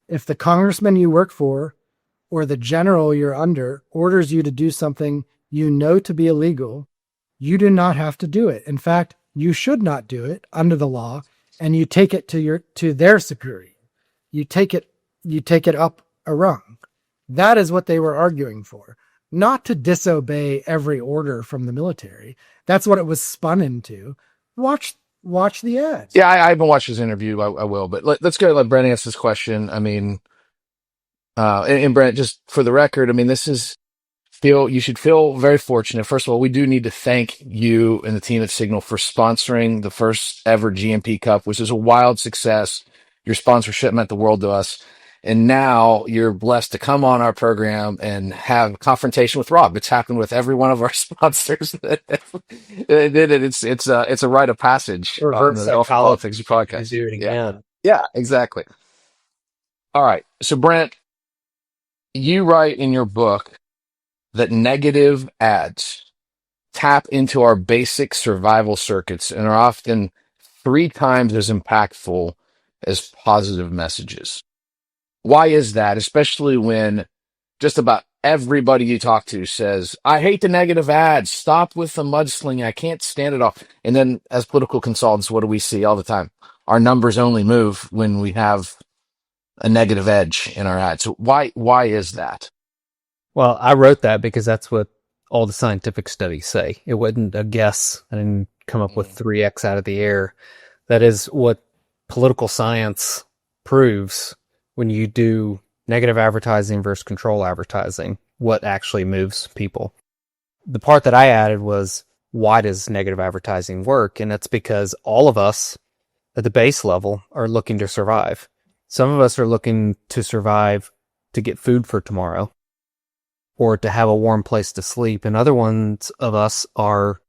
If the congressman you work for or the general you're under orders you to do something you know to be illegal, you do not have to do it. In fact, you should not do it under the law, and you take it to their superior. You take it up a rung. That is what they were arguing for, not to disobey every order from the military. That's what it was spun into. Watch the ads. Yeah, I haven't watched his interview. I will, but let's go let Brent ask this question. I mean, and Brent, just for the record, I mean, you should feel very fortunate. First of all, we do need to thank you and the team at Cygnal for sponsoring the first ever GMP Cup, which is a wild success. Your sponsorship meant the world to us. And now you're blessed to come on our program and have confrontation with Rob. It's happened with every one of our sponsors that did it. It's a rite of passage on the Alpha Politics podcast. Do it again. Yeah, exactly. All right. So Brent, you write in your book that negative ads tap into our basic survival circuits and are often 3 times as impactful as positive messages. Why is that? Especially when just about everybody you talk to says, I hate the negative ads. Stop with the mudslinging. I can't stand it all. And then as political consultants, what do we see all the time? Our numbers only move when we have a negative edge in our ads. So why is that? Well, I wrote that because that's what all the scientific studies say. It wasn't a guess. I didn't come up with 3x out of the air. That is what political science proves when you do negative advertising versus control advertising, what actually moves people. The part that I added was, why does negative advertising work? And it's because all of us at the base level are looking to survive. Some of us are looking to survive to get food for tomorrow or to have a warm place to sleep. And other ones of us are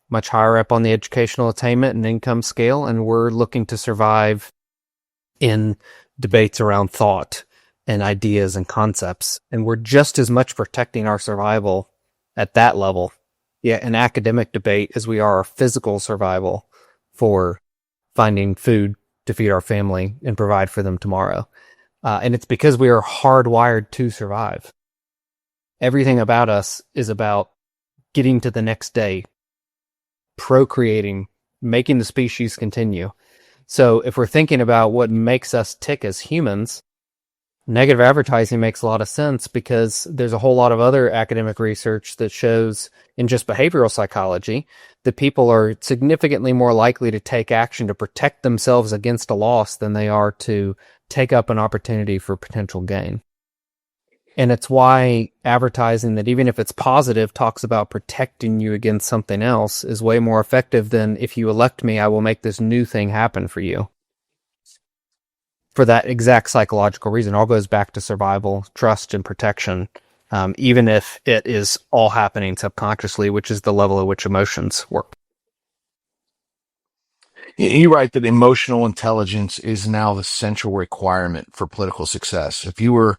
much higher up on the educational attainment and income scale, and we're looking to survive in debates around thought and ideas and concepts. And we're just as much protecting our survival at that level, an academic debate, as we are our physical survival for finding food to feed our family and provide for them tomorrow. And it's because we are hardwired to survive. Everything about us is about getting to the next day, procreating, making the species continue. So if we're thinking about what makes us tick as humans, negative advertising makes a lot of sense because there's a whole lot of other academic research that shows in just behavioral psychology that people are significantly more likely to take action to protect themselves against a loss than they are to take up an opportunity for potential gain. And it's why advertising that, even if it's positive, talks about protecting you against something else is way more effective than, if you elect me, I will make this new thing happen for you. For that exact psychological reason, it all goes back to survival, trust, and protection, even if it is all happening subconsciously, which is the level at which emotions work. You write that emotional intelligence is now the central requirement for political success. If you were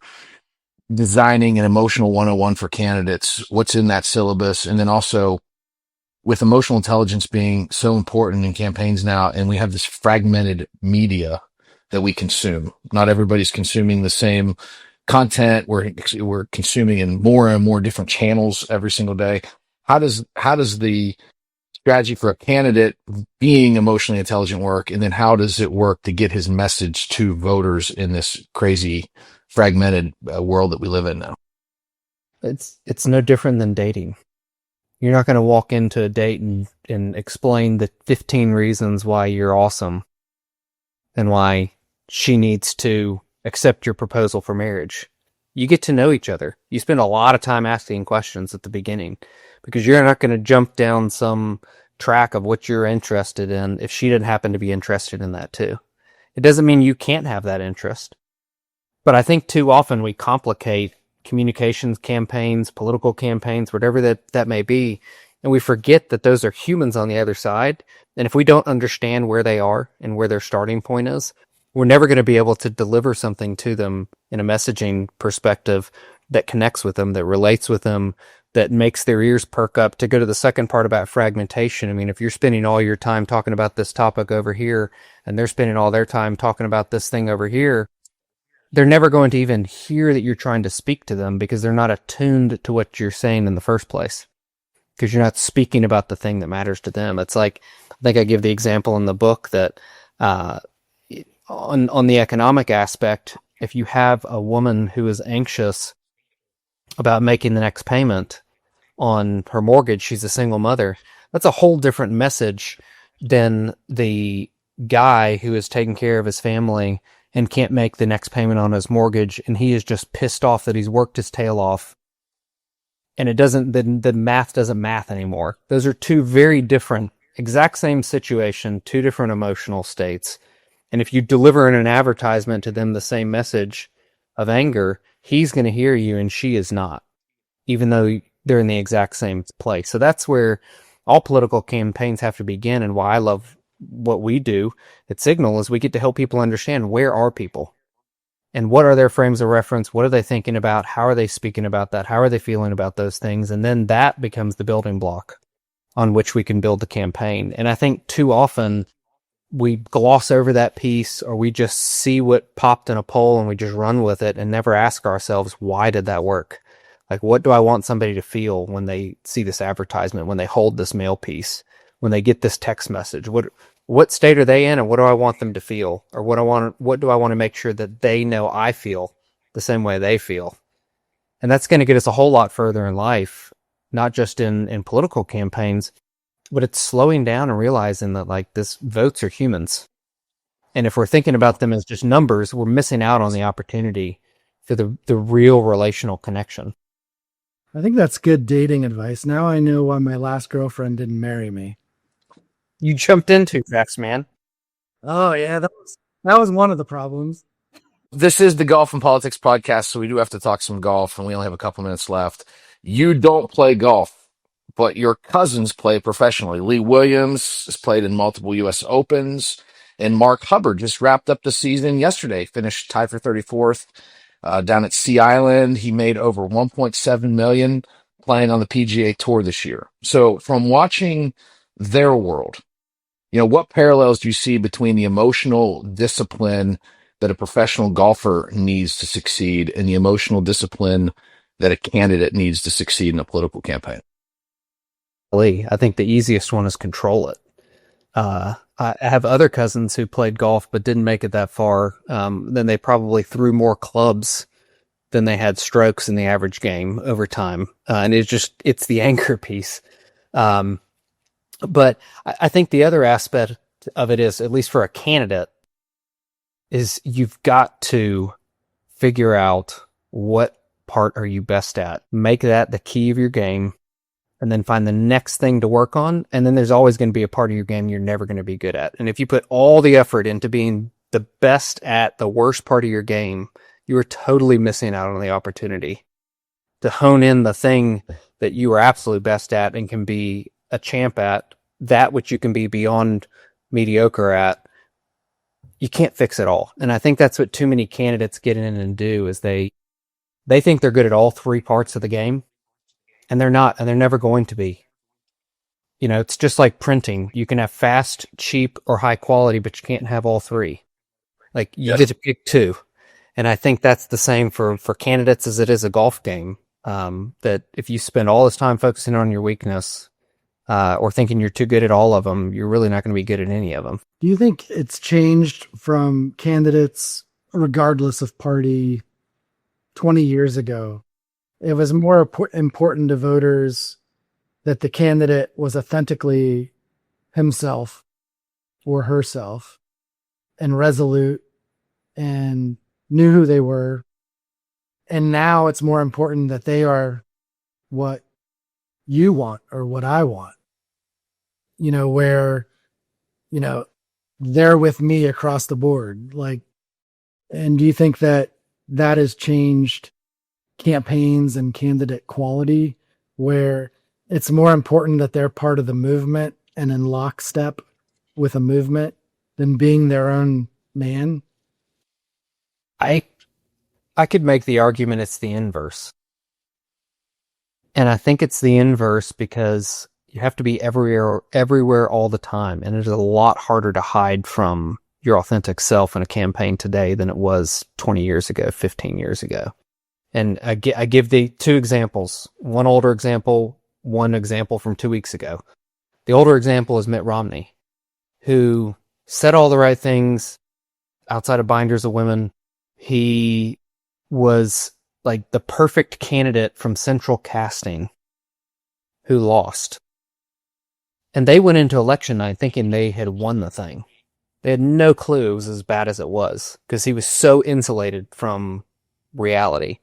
designing an emotional 101 for candidates, what's in that syllabus? And then also, with emotional intelligence being so important in campaigns now, and we have this fragmented media that we consume. Not everybody's consuming the same content. We're consuming in more and more different channels every single day. How does the strategy for a candidate being emotionally intelligent work? And then how does it work to get his message to voters in this crazy fragmented world that we live in now? It's no different than dating. You're not going to walk into a date and explain the 15 reasons why you're awesome and why she needs to accept your proposal for marriage. You get to know each other. You spend a lot of time asking questions at the beginning because you're not going to jump down some track of what you're interested in if she didn't happen to be interested in that too. It doesn't mean you can't have that interest. But I think too often we complicate communications campaigns, political campaigns, whatever that may be, and we forget that those are humans on the other side. And if we don't understand where they are and where their starting point is, we're never going to be able to deliver something to them in a messaging perspective that connects with them, that relates with them, that makes their ears perk up. To go to the second part about fragmentation, I mean, if you're spending all your time talking about this topic over here and they're spending all their time talking about this thing over here, they're never going to even hear that you're trying to speak to them because they're not attuned to what you're saying in the first place, because you're not speaking about the thing that matters to them. It's like, I think I give the example in the book that on the economic aspect, if you have a woman who is anxious about making the next payment on her mortgage. She's a single mother. That's a whole different message than the guy who is taking care of his family and can't make the next payment on his mortgage, and he is just pissed off that he's worked his tail off, and the math doesn't math anymore. Those are two very different, exact same situation, two different emotional states. And if you deliver in an advertisement to them the same message of anger, he's going to hear you and she is not, even though they're in the exact same place. So that's where all political campaigns have to begin, and why I love what we do at Cygnal is we get to help people understand, where are people and what are their frames of reference, what are they thinking about, how are they speaking about that, how are they feeling about those things, and then that becomes the building block on which we can build the campaign. And I think too often we gloss over that piece, or we just see what popped in a poll and we just run with it and never ask ourselves, why did that work? Like, what do I want somebody to feel when they see this advertisement, when they hold this mail piece, when they get this text message? What state are they in, and what do I want them to feel? Or what do I want to make sure that they know I feel the same way they feel? And that's going to get us a whole lot further in life, not just in political campaigns, but it's slowing down and realizing that, like, this votes are humans. And if we're thinking about them as just numbers, we're missing out on the opportunity for the real relational connection. I think that's good dating advice. Now I know why my last girlfriend didn't marry me. You jumped in too fast, man. Oh yeah, that was one of the problems. This is the Golf and Politics podcast, so we do have to talk some golf, and we only have a couple minutes left. You don't play golf, but your cousins play professionally. Lee Williams has played in multiple U.S. Opens, and Mark Hubbard just wrapped up the season yesterday, finished tied for 34th down at Sea Island. He made over $1.7 million playing on the PGA Tour this year. So from watching their world, what parallels do you see between the emotional discipline that a professional golfer needs to succeed and the emotional discipline that a candidate needs to succeed in a political campaign? I think the easiest one is control it. I have other cousins who played golf but didn't make it that far. Then they probably threw more clubs than they had strokes in the average game over time. And it's the anchor piece. But I think the other aspect of it is, at least for a candidate, is you've got to figure out what part are you best at. Make that the key of your game, and then find the next thing to work on. And then there's always going to be a part of your game you're never going to be good at. And if you put all the effort into being the best at the worst part of your game, you are totally missing out on the opportunity to hone in the thing that you are absolutely best at and can be a champ at, that which you can be beyond mediocre at. You can't fix it all. And I think that's what too many candidates get in and do, is they think they're good at all three parts of the game, and they're not, and they're never going to be. It's just like printing. You can have fast, cheap, or high quality, but you can't have all three. Like, you get to pick two. And I think that's the same for candidates as it is a golf game. That if you spend all this time focusing on your weakness, or thinking you're too good at all of them, you're really not going to be good at any of them. Do you think it's changed from candidates, regardless of party, 20 years ago? It was more important to voters that the candidate was authentically himself or herself and resolute and knew who they were. And now it's more important that they are what you want or what I want. Where, they're with me across the board. And do you think that has changed campaigns and candidate quality, where it's more important that they're part of the movement and in lockstep with a movement than being their own man? I could make the argument it's the inverse. And I think it's the inverse because you have to be everywhere all the time. And it's a lot harder to hide from your authentic self in a campaign today than it was 20 years ago, 15 years ago. And I give the two examples, one older example, one example from 2 weeks ago. The older example is Mitt Romney, who said all the right things outside of binders of women. He was like the perfect candidate from central casting who lost. And they went into election night thinking they had won the thing. They had no clue it was as bad as it was because he was so insulated from reality.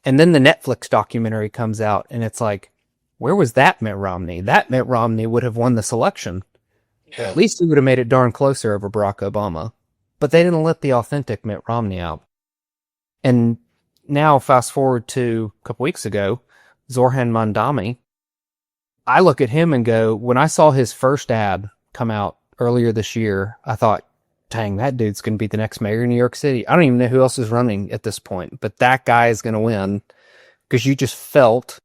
And then the Netflix documentary comes out and it's like, where was that Mitt Romney? That Mitt Romney would have won this election. Yeah. At least he would have made it darn closer over Barack Obama. But they didn't let the authentic Mitt Romney out. And now, fast forward to a couple weeks ago, Zorhan Mandami. I look at him and go, when I saw his first ad come out earlier this year, I thought, dang, that dude's going to be the next mayor of New York City. I don't even know who else is running at this point, but that guy is going to win because you just felt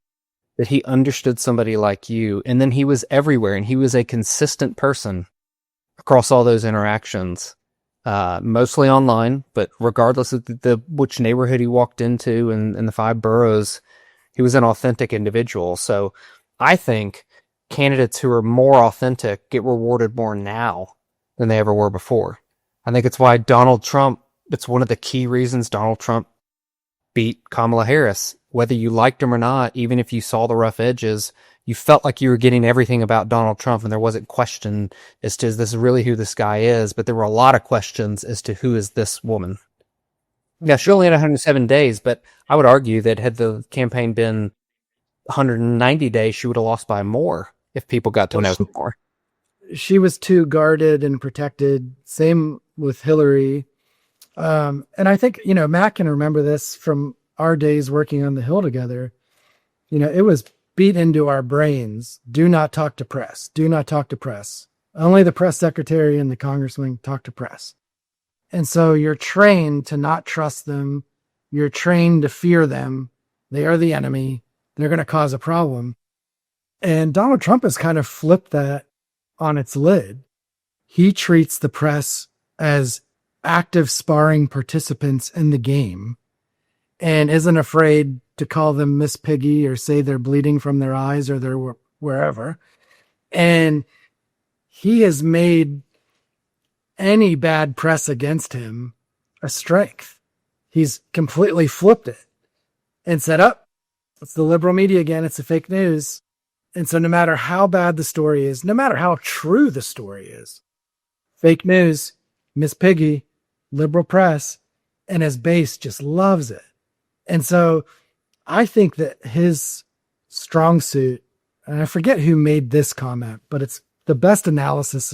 that he understood somebody like you. And then he was everywhere and he was a consistent person across all those interactions, mostly online, but regardless of which neighborhood he walked into and the 5 boroughs, he was an authentic individual. So I think candidates who are more authentic get rewarded more now than they ever were before. I think it's why it's one of the key reasons Donald Trump beat Kamala Harris. Whether you liked him or not, even if you saw the rough edges, you felt like you were getting everything about Donald Trump and there wasn't question as to, is this really who this guy is? But there were a lot of questions as to who is this woman. Yeah, she only had 107 days, but I would argue that had the campaign been 190 days, she would have lost by more if people got to know more. She was too guarded and protected. Same with Hillary. And I think, Matt can remember this from our days working on the Hill together. It was beat into our brains. Do not talk to press. Do not talk to press. Only the press secretary and the congressman talk to press. And so you're trained to not trust them. You're trained to fear them. They are the enemy. They're going to cause a problem. And Donald Trump has kind of flipped that on its lid. He treats the press as active sparring participants in the game and isn't afraid to call them Miss Piggy or say they're bleeding from their eyes or they're wherever. And he has made any bad press against him a strength. He's completely flipped it and said, it's the liberal media again. It's the fake news. And so no matter how bad the story is, no matter how true the story is, fake news, Miss Piggy, liberal press, and his base just loves it. And so I think that his strong suit, and I forget who made this comment, but it's the best analysis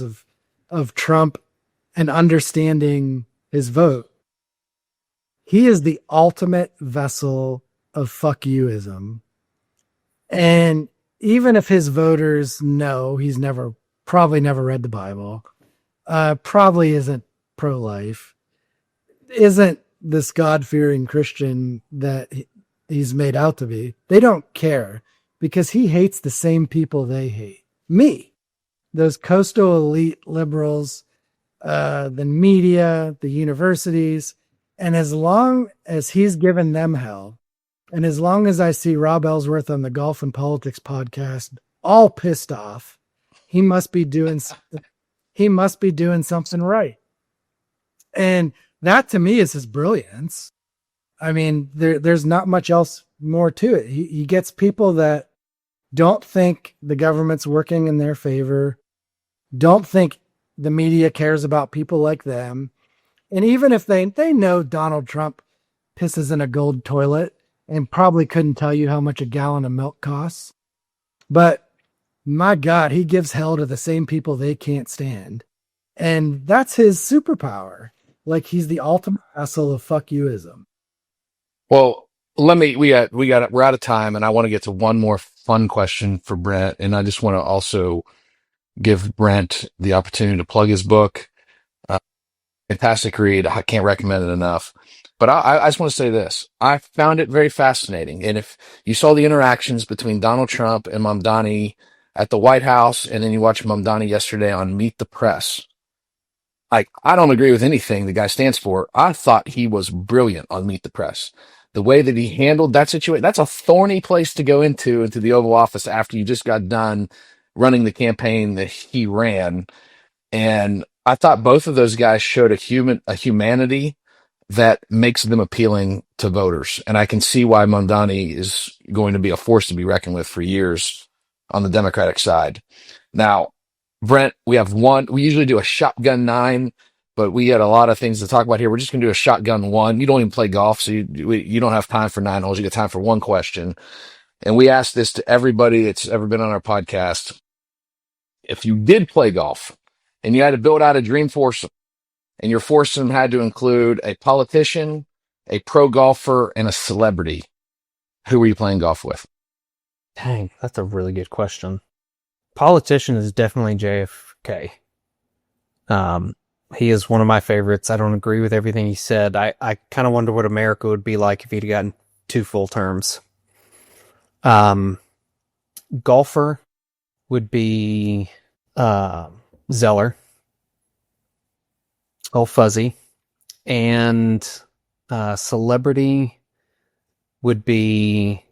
of Trump and understanding his vote. He is the ultimate vessel of fuck youism. And even if his voters know he's probably never read the Bible, probably isn't pro-life, isn't this God-fearing Christian that he's made out to be, they don't care because he hates the same people they hate. Me, those coastal elite liberals, the media, the universities. And as long as he's given them hell, and as long as I see Rob Ellsworth on the Golf and Politics podcast, all pissed off, he must be doing something right. And that to me is his brilliance. I mean, there's not much else more to it. He gets people that don't think the government's working in their favor, don't think the media cares about people like them. And even if they know Donald Trump pisses in a gold toilet and probably couldn't tell you how much a gallon of milk costs, but my God, he gives hell to the same people they can't stand. And that's his superpower. Like he's the ultimate vessel of fuck youism. Well, we're out of time, and I want to get to one more fun question for Brent, and I just want to also give Brent the opportunity to plug his book. Fantastic read. I can't recommend it enough. But I just want to say this. I found it very fascinating. And if you saw the interactions between Donald Trump and Mamdani at the White House, and then you watch Mamdani yesterday on Meet the Press, I don't agree with anything the guy stands for. I thought he was brilliant on Meet the Press. The way that he handled that situation, that's a thorny place to go into the Oval Office after you just got done running the campaign that he ran. And I thought both of those guys showed a humanity that makes them appealing to voters. And I can see why Mondani is going to be a force to be reckoned with for years on the Democratic side. Now, Brent, we usually do a shotgun 9, but we had a lot of things to talk about here. We're just going to do a shotgun 1. You don't even play golf, so you don't have time for 9 holes. You get time for one question. And we asked this to everybody that's ever been on our podcast. If you did play golf and you had to build out a dream foursome, and your foursome had to include a politician, a pro golfer, and a celebrity, who were you playing golf with? Dang, that's a really good question. Politician is definitely JFK. He is one of my favorites. I don't agree with everything he said. I kind of wonder what America would be like if he'd gotten 2 full terms. Golfer would be Zeller, Old Fuzzy, and celebrity would be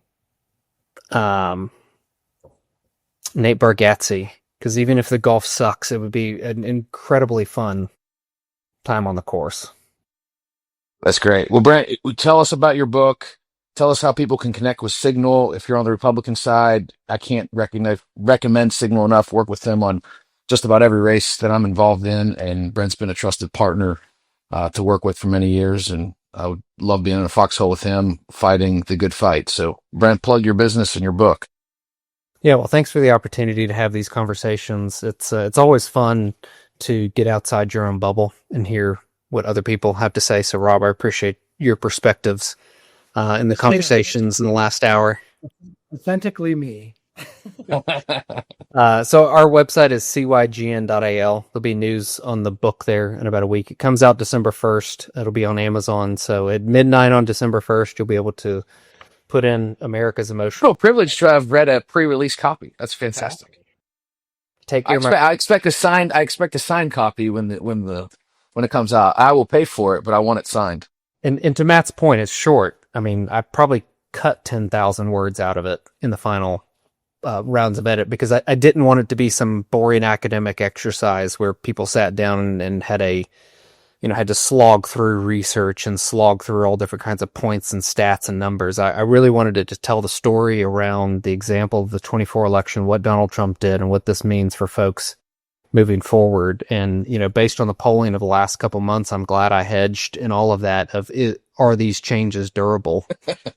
Nate Bargatze, because even if the golf sucks, it would be an incredibly fun time on the course. That's great. Well, Brent, tell us about your book. Tell us how people can connect with Cygnal. If you're on the Republican side, I can't recommend Cygnal enough. Work with them on just about every race that I'm involved in, and Brent's been a trusted partner to work with for many years, and I would love being in a foxhole with him, fighting the good fight. So, Brent, plug your business and your book. Yeah, well, thanks for the opportunity to have these conversations. It's always fun to get outside your own bubble and hear what other people have to say. So, Rob, I appreciate your perspectives in the conversations in the last hour. Authentically me. So our website is cygn.al. There'll be news on the book there in about a week. It comes out December 1st. It'll be on Amazon. So at midnight on December 1st, you'll be able to put in America's Emotion. Oh, privileged to have read a pre-release copy. That's fantastic. Take care. I expect a signed copy when it comes out. I will pay for it, but I want it signed. And to Matt's point, it's short. I mean, I probably cut 10,000 words out of it in the final rounds of edit, because I didn't want it to be some boring academic exercise where people sat down and had to slog through research and slog through all different kinds of points and stats and numbers. I really wanted it to tell the story around the example of the 24 election, what Donald Trump did, and what this means for folks moving forward. And, based on the polling of the last couple months, I'm glad I hedged in all of that are these changes durable?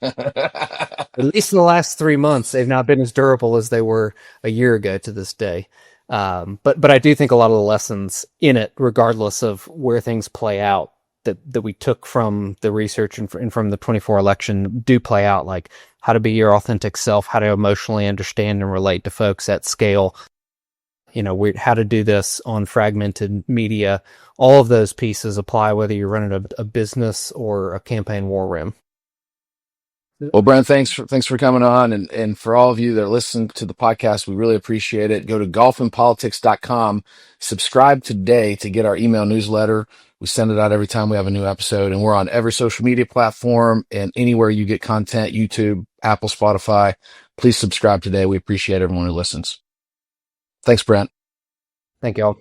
At least in the last 3 months, they've not been as durable as they were a year ago to this day. But I do think a lot of the lessons in it, regardless of where things play out, that we took from the research and from the 24 election do play out, like how to be your authentic self, how to emotionally understand and relate to folks at scale, how to do this on fragmented media. All of those pieces apply whether you're running a business or a campaign war room. Well, Brent, thanks for coming on. And for all of you that listen to the podcast, we really appreciate it. Go to golfandpolitics.com, subscribe today to get our email newsletter. We send it out every time we have a new episode, and we're on every social media platform and anywhere you get content, YouTube, Apple, Spotify. Please subscribe today. We appreciate everyone who listens. Thanks, Brent. Thank y'all.